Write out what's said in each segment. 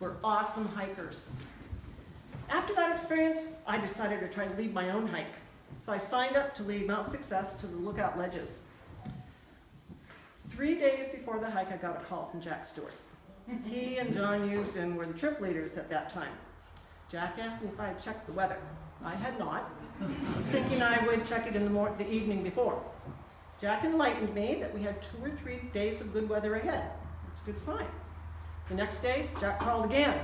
were awesome hikers. After that experience, I decided to try to lead my own hike. So I signed up to lead Mount Success to the Lookout Ledges. 3 days before the hike, I got a call from Jack Stewart. He and John Usden were the trip leaders at that time. Jack asked me if I had checked the weather. I had not, thinking I would check it in the evening before. Jack enlightened me that we had 2 or 3 days of good weather ahead. That's a good sign. The next day, Jack called again,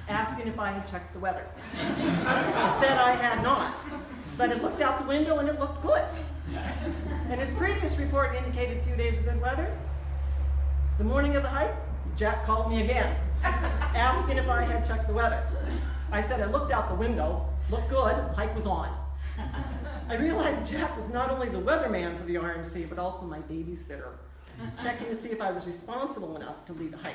asking if I had checked the weather. I said I had not, but it looked out the window and it looked good. And his previous report indicated a few days of good weather. The morning of the hike, Jack called me again, asking if I had checked the weather. I said I looked out the window, looked good, hike was on. I realized Jack was not only the weatherman for the RMC, but also my babysitter, checking to see if I was responsible enough to lead a hike.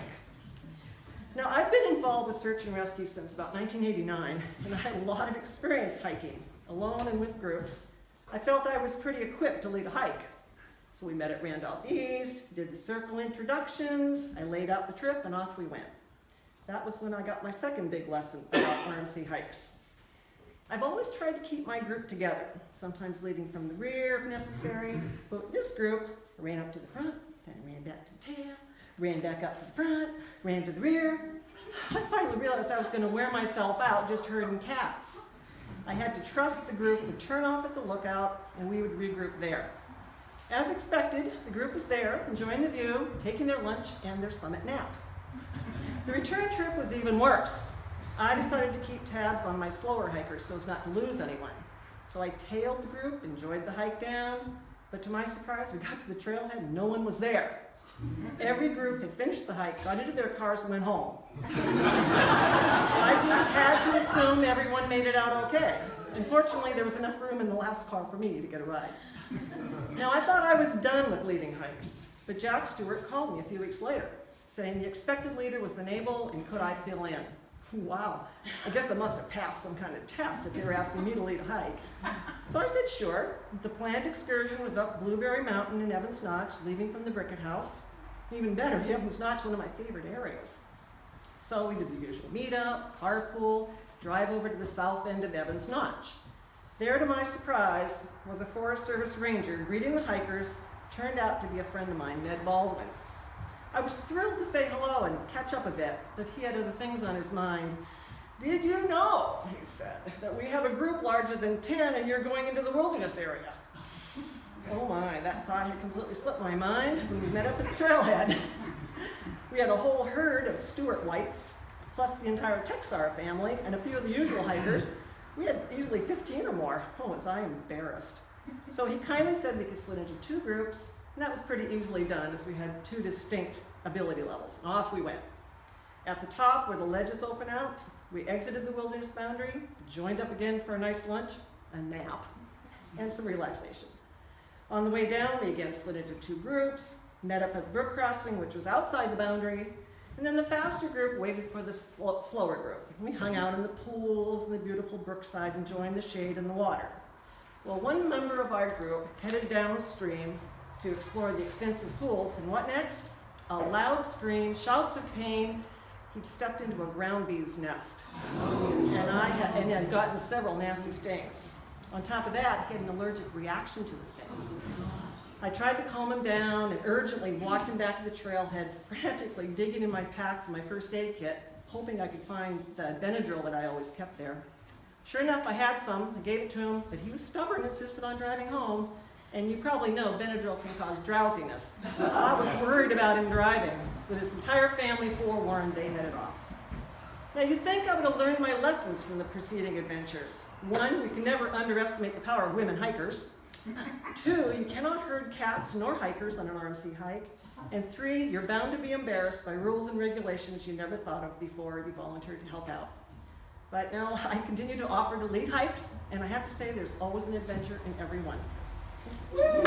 Now, I've been involved with search and rescue since about 1989, and I had a lot of experience hiking, alone and with groups. I felt I was pretty equipped to lead a hike. So we met at Randolph East, did the circle introductions, I laid out the trip, and off we went. That was when I got my second big lesson about RMC hikes. I've always tried to keep my group together, sometimes leading from the rear if necessary, but with this group, I ran up to the front, then I ran back to the tail, ran back up to the front, ran to the rear. I finally realized I was going to wear myself out just herding cats. I had to trust the group would turn off at the lookout and we would regroup there. As expected, the group was there, enjoying the view, taking their lunch and their summit nap. The return trip was even worse. I decided to keep tabs on my slower hikers so as not to lose anyone. So I tailed the group, enjoyed the hike down, but to my surprise, we got to the trailhead and no one was there. Every group had finished the hike, got into their cars, and went home. I just had to assume everyone made it out okay. Unfortunately, there was enough room in the last car for me to get a ride. Now, I thought I was done with leading hikes, but Jack Stewart called me a few weeks later, saying the expected leader was unable and could I fill in. Wow, I guess I must have passed some kind of test if they were asking me to lead a hike. So I said sure. The planned excursion was up Blueberry Mountain in Evans Notch, leaving from the Bricket House. Even better, Evans Notch, one of my favorite areas. So we did the usual meetup, carpool, drive over to the south end of Evans Notch. There, to my surprise, was a Forest Service ranger greeting the hikers, turned out to be a friend of mine, Ned Baldwin. I was thrilled to say hello and catch up a bit, but he had other things on his mind. "Did you know," he said, "that we have a group larger than 10 and you're going into the wilderness area?" Oh my, that thought had completely slipped my mind when we met up at the trailhead. We had a whole herd of Stewart Whites, plus the entire Texar family and a few of the usual hikers. We had easily 15 or more. Oh, was I embarrassed. So he kindly said we could split into 2 groups, and that was pretty easily done as we had 2 distinct ability levels. And off we went. At the top where the ledges open out, we exited the wilderness boundary, joined up again for a nice lunch, a nap, and some relaxation. On the way down, we again split into 2 groups, met up at the brook crossing, which was outside the boundary, and then the faster group waited for the slower group. We hung out in the pools and the beautiful brookside, enjoying the shade and the water. Well, one member of our group headed downstream to explore the extensive pools, and what next? A loud scream, shouts of pain. He'd stepped into a ground bee's nest, and had gotten several nasty stings. On top of that, he had an allergic reaction to the stings. I tried to calm him down and urgently walked him back to the trailhead, frantically digging in my pack for my first aid kit, hoping I could find the Benadryl that I always kept there. Sure enough, I had some. I gave it to him, but he was stubborn and insisted on driving home. And you probably know Benadryl can cause drowsiness. So I was worried about him driving. With his entire family forewarned, they headed off. Now, you'd think I would have learned my lessons from the preceding adventures. 1, you can never underestimate the power of women hikers. 2, you cannot herd cats nor hikers on an RMC hike. And 3, you're bound to be embarrassed by rules and regulations you never thought of before you volunteered to help out. But now I continue to offer to lead hikes, and I have to say there's always an adventure in every one. Woo!